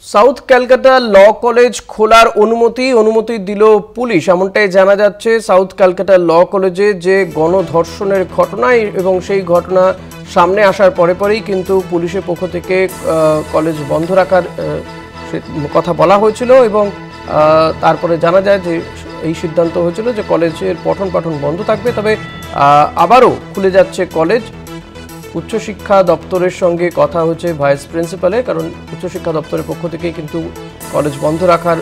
South Calcutta Law college খোলার অনুমতি দিল পুলিশ। এমনটাই জানা যাচ্ছে। সাউথ ক্যালকাটা ল কলেজে যে গণধর্ষণের ঘটনা এবং সেই ঘটনা সামনে আসার পরেই কিন্তু পুলিশের পক্ষ থেকে কলেজ বন্ধ রাখার কথা বলা হয়েছিল এবং তারপরে জানা যায় যে এই সিদ্ধান্ত হয়েছিল যে কলেজের পঠন পাঠন বন্ধ থাকবে। তবে আবারও খুলে যাচ্ছে কলেজ। উচ্চশিক্ষা দপ্তরের সঙ্গে কথা হচ্ছে ভাইস প্রিন্সিপালের, কারণ উচ্চশিক্ষা দপ্তরের পক্ষ থেকেই কিন্তু কলেজ বন্ধ রাখার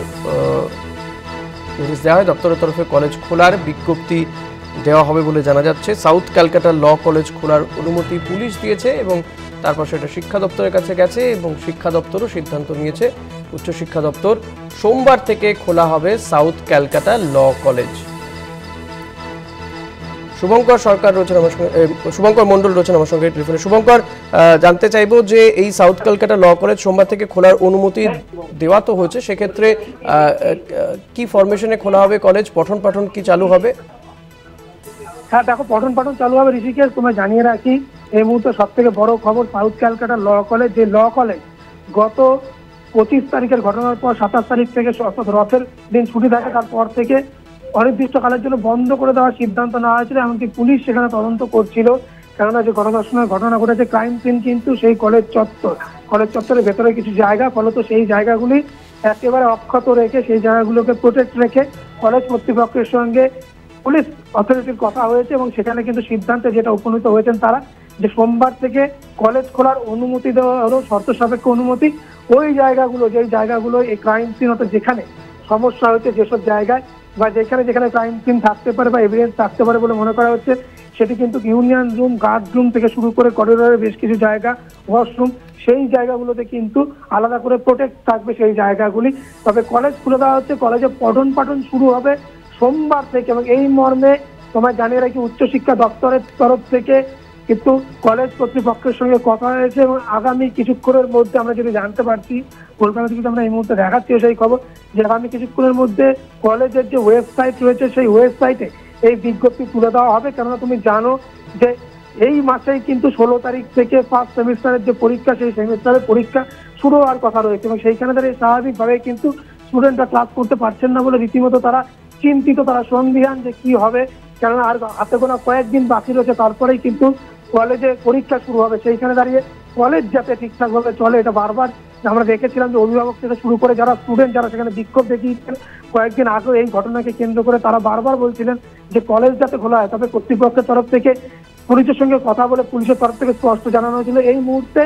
নির্দেশ দেওয়া হয়। দপ্তরের তরফে কলেজ খোলার বিজ্ঞপ্তি দেওয়া হবে বলে জানা যাচ্ছে। সাউথ ক্যালকাটা ল কলেজ খোলার অনুমতি পুলিশ দিয়েছে এবং তারপর সেটা শিক্ষা দপ্তরের কাছে গেছে এবং শিক্ষা দপ্তরও সিদ্ধান্ত নিয়েছে উচ্চশিক্ষা দপ্তর সোমবার থেকে খোলা হবে South Calcutta Law College. Shubhankar Sarkar রয়েছেন আমার সঙ্গে, শুভঙ্কর মণ্ডল রয়েছেন আমার সঙ্গে টেলিফোনে। শুভঙ্কর, জানতে চাইবো যে এই সাউথ ক্যালকাটা ল কলেজ সোমবার থেকে খোলার অনুমতি দেওয়া তো হয়েছে, সেক্ষেত্রে কি ফরমেশনে খোলা হবে কলেজ? পঠন পাঠন কি চালু হবে? হ্যাঁ দেখো, পঠন পাঠন চালু হবে ঋষিকেশ। তোমায় জানিয়ে রাখি এই মুহূর্তে সব থেকে বড় খবর, সাউথ ক্যালকাটা ল কলেজ, যে ল কলেজ গত 25 তারিখের ঘটনার পর 27 তারিখ থেকে অর্থাৎ রথের দিন ছুটি থাকে, তারপর থেকে অনির্দিষ্টকালের জন্য বন্ধ করে দেওয়ার সিদ্ধান্ত নেওয়া হয়েছিল। এমনকি পুলিশ সেখানে তদন্ত করছিল, কেননা যে গণধর্ষণের ঘটনা ঘটেছে ক্রাইম সিন কিন্তু সেই কলেজ চত্বরের ভেতরে কিছু জায়গা, ফলত সেই জায়গাগুলি একেবারে অক্ষত রেখে সেই জায়গাগুলোকে প্রোটেক্ট রেখে কলেজ কর্তৃপক্ষের সঙ্গে পুলিশ অথরিটির কথা হয়েছে এবং সেখানে কিন্তু সিদ্ধান্তে যেটা উপনীত হয়েছেন তারা, যে সোমবার থেকে কলেজ খোলার অনুমতি দেওয়া হলো, শর্ত সাপেক্ষ অনুমতি। ওই জায়গাগুলো, যেই জায়গাগুলো এই ক্রাইম সিন অর্থাৎ যেখানে সমস্যা হচ্ছে, যেসব জায়গায় বা যেখানে ক্রাইম সিন থাকতে পারে বা এভিডেন্স থাকতে পারে বলে মনে করা হচ্ছে, সেটি কিন্তু ইউনিয়ন রুম, গার্ড রুম থেকে শুরু করে করিডোরের বেশ কিছু জায়গা, ওয়াশরুম, সেই জায়গাগুলোতে কিন্তু আলাদা করে প্রোটেক্ট থাকবে সেই জায়গাগুলি। তবে কলেজ খুলে দেওয়া হচ্ছে, কলেজে পঠন পাঠন শুরু হবে সোমবার থেকে এবং এই মর্মে তোমায় জানিয়ে রাখি উচ্চশিক্ষা দপ্তরের তরফ থেকে কিন্তু কলেজ কর্তৃপক্ষের সঙ্গে কথা হয়েছে এবং আগামী কিছুক্ষণের মধ্যে আমরা যদি জানতে পারছি, কলকাতা থেকে আমরা এই মুহূর্তে দেখাচ্ছি সেই খবর, যে আগামী কিছুক্ষণের মধ্যে কলেজের যে ওয়েবসাইট রয়েছে সেই ওয়েবসাইটে এই বিজ্ঞপ্তি তুলে দেওয়া হবে। কেননা তুমি জানো যে এই মাসেই কিন্তু 16 তারিখ থেকে ফার্স্ট সেমিস্টারের যে পরীক্ষা, সেই সেমিস্টারের পরীক্ষা শুরু হওয়ার কথা রয়েছে এবং সেইখানে দাঁড়িয়ে স্বাভাবিকভাবে কিন্তু স্টুডেন্টরা ক্লাস করতে পারছেন না বলে রীতিমতো তারা চিন্তিত, তারা সন্দিহান যে কি হবে। কেননা আর হাতে গোনা কয়েকদিন বাকি রয়েছে, তারপরেই কিন্তু কলেজে পরীক্ষা শুরু হবে। সেইখানে দাঁড়িয়ে কলেজ যাতে ঠিকঠাক ভাবে চলে, এটা বারবার আমরা দেখেছিলাম যে অভিভাবক থেকে শুরু করে যারা স্টুডেন্ট, যারা সেখানে বিক্ষোভ দেখিয়েছেন কয়েকদিন আগেও এই ঘটনাকে কেন্দ্র করে, তারা বারবার বলছিলেন যে কলেজ যাতে খোলা হয়। তবে কর্তৃপক্ষের তরফ থেকে পুলিশের সঙ্গে কথা বলে পুলিশের তরফ থেকে স্পষ্ট জানানো হয়েছিল এই মুহূর্তে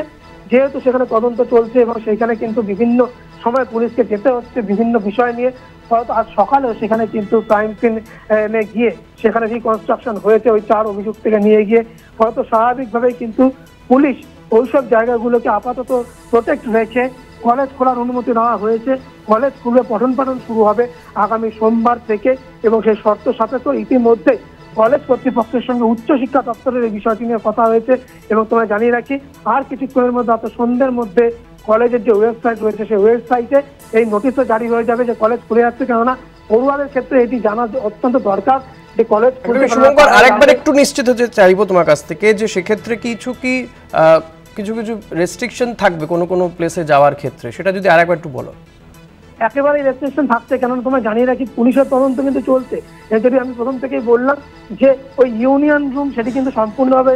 যেহেতু সেখানে তদন্ত চলছে এবং সেখানে কিন্তু বিভিন্ন সময় পুলিশকে যেতে হচ্ছে বিভিন্ন বিষয় নিয়ে, হয়তো আজ সকালেও সেখানে কিন্তু ক্রাইম সিনে গিয়ে সেখানে রিকনস্ট্রাকশন হয়েছে ওই 4 অভিযুক্তকে নিয়ে গিয়ে, হয়তো স্বাভাবিকভাবেই কিন্তু পুলিশ ওইসব জায়গাগুলোকে আপাতত প্রোটেক্ট রেখে কলেজ খোলার অনুমতি দেওয়া হয়েছে। কলেজ খুলে পঠন পাঠন শুরু হবে আগামী সোমবার থেকে এবং সেই শর্ত সাপেক্ষ ইতিমধ্যে কলেজ কর্তৃপক্ষের সঙ্গে উচ্চশিক্ষা দপ্তরের এই বিষয়টি নিয়ে কথা হয়েছে এবং তোমায় জানিয়ে রাখি আর কিছুক্ষণের মধ্যে অর্থাৎ সন্ধ্যের মধ্যে কলেজের যে ওয়েবসাইট রয়েছে সেই ওয়েবসাইটে এই নোটিশও জারি হয়ে যাবে যে কলেজ খুলে যাচ্ছে। কেননা পড়ুয়াদের ক্ষেত্রে এটি জানা অত্যন্ত দরকার যে কলেজ খুলে। শুভঙ্কর, আরেকবার একটু নিশ্চিত হতে চাইবো তোমার কাছ থেকে যে সেক্ষেত্রে কিছু রেস্ট্রিকশন থাকবে কোনো প্লেসে যাওয়ার ক্ষেত্রে, সেটা যদি আরেকবার একটু বলো। একেবারেই রেস্ট্রিকশন থাকছে, কেননা তোমায় জানিয়ে রাখি পুলিশের তদন্ত কিন্তু চলছে। যদি আমি প্রথম থেকেই বললাম যে ওই ইউনিয়ন রুম সেটি কিন্তু সম্পূর্ণভাবে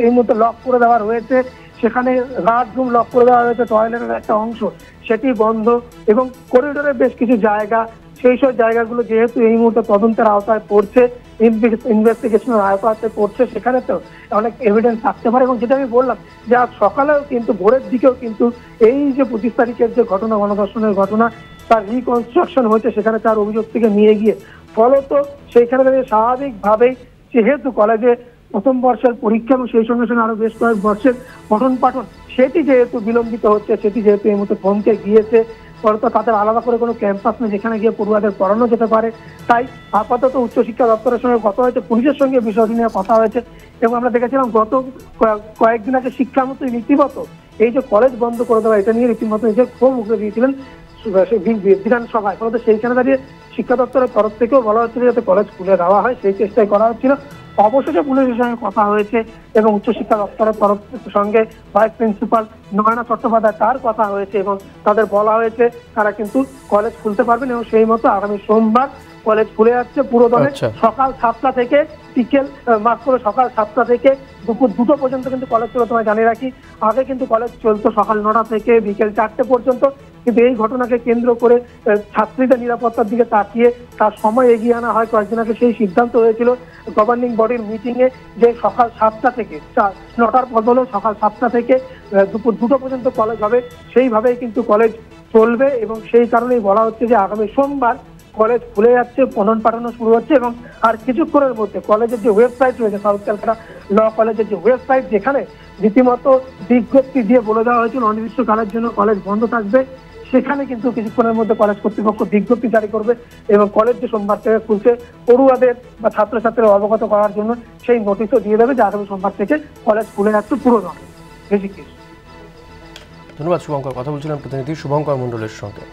এই মুহূর্তে লক করে দেওয়া রয়েছে, সেখানে গার্ড রুম লক করে দেওয়া হয়েছে, টয়লেটের একটা অংশ সেটি বন্ধ এবং করিডোরের বেশ কিছু জায়গা, সেই সব জায়গাগুলো যেহেতু এই মুহূর্তে তদন্তের আওতায় পড়ছে, ইনভেস্টিগেশনের আওতায় পড়ছে, সেখানে তো অনেক এভিডেন্স থাকতে পারে। এবং যেটা আমি বললাম যে আজ সকালেও কিন্তু ভোরের দিকেও কিন্তু এই যে 25 তারিখের যে ঘটনা, গণধর্ষণের ঘটনা, তার রিকনস্ট্রাকশন হয়েছে সেখানে 4 অভিযুক্তকে নিয়ে গিয়ে, ফলত সেইখানে স্বাভাবিকভাবেই যেহেতু কলেজে প্রথম বর্ষের পরীক্ষা এবং সেই সঙ্গে সঙ্গে আরো বেশ কয়েক বর্ষের পঠন পাঠন সেটি যেহেতু বিলম্বিত হচ্ছে, সেটি যেহেতু এই মুহূর্তে থমকে গিয়েছে, ফলত তাদের আলাদা করে কোনো ক্যাম্পাস নেই যেখানে গিয়ে পড়ুয়াদের পড়ানো যেতে পারে। তাই আপাতত উচ্চশিক্ষা দপ্তরের সঙ্গে কথা হয়েছে, পুলিশের সঙ্গে বিষয়টি নিয়ে কথা হয়েছে এবং আমরা দেখেছিলাম গত কয়েকদিন আগে শিক্ষামন্ত্রী রীতিমতো এই যে কলেজ বন্ধ করে দেওয়া, এটা নিয়ে রীতিমতো নিজের ক্ষোভ উগড়ে দিয়েছিলেন বিধানসভায়। ফলত সেইখানে দাঁড়িয়ে শিক্ষা দপ্তরের তরফ থেকেও বলা হচ্ছিল যাতে কলেজ খুলে দেওয়া হয়, সেই চেষ্টাই করা হচ্ছিল। অবশেষে পুলিশের সঙ্গে কথা হয়েছে এবং উচ্চশিক্ষা দপ্তরের তরফ সঙ্গে ভাইস প্রিন্সিপাল নয়না চট্টোপাধ্যায় তার কথা হয়েছে এবং তাদের বলা হয়েছে তারা কিন্তু কলেজ খুলতে পারবেন এবং সেই মতো আগামী সোমবার কলেজ খুলে যাচ্ছে পুরোদমে। সকাল 7টা থেকে বিকেল মাফ করে সকাল 7টা থেকে দুপুর 2টো পর্যন্ত কিন্তু কলেজ চলে। তোমায় জানিয়ে রাখি, আগে কিন্তু কলেজ চলতো সকাল 9টা থেকে বিকেল 4টে পর্যন্ত, কিন্তু এই ঘটনাকে কেন্দ্র করে ছাত্রীদের নিরাপত্তার দিকে তাকিয়ে তার সময় এগিয়ে আনা হয়। কয়েকদিন আগে সেই সিদ্ধান্ত হয়েছিল গভর্নিং বডির মিটিং এ যে সকাল 7টা থেকে 9টার বদলে সকাল 7টা থেকে দুপুর 2টো পর্যন্ত কলেজ হবে। সেইভাবেই কিন্তু কলেজ চলবে এবং সেই কারণেই বলা হচ্ছে যে আগামী সোমবার কলেজ খুলে যাচ্ছে, পঠন পাঠানো শুরু হচ্ছে এবং আর কিছুক্ষণের মধ্যে কলেজের যে ওয়েবসাইট রয়েছে সাউথ ক্যালকাটা ল কলেজের যে ওয়েবসাইট, যেখানে রীতিমতো বিজ্ঞপ্তি দিয়ে বলে দেওয়া হয়েছিল অনির্দিষ্টকালের জন্য কলেজ বন্ধ থাকবে, সেখানে কিন্তু কিছুক্ষণের মধ্যে কলেজ কর্তৃপক্ষ বিজ্ঞপ্তি জারি করবে এবং কলেজ যে সোমবার থেকে খুলছে পড়ুয়াদের বা ছাত্রছাত্রীরা অবগত করার জন্য সেই নোটিশও দিয়ে দেবে যে আগামী সোমবার থেকে কলেজ খুলে যাচ্ছে পুরোদমে। ধন্যবাদ শুভঙ্কর। কথা বলছিলাম প্রতিনিধি শুভঙ্কর মণ্ডলের সঙ্গে।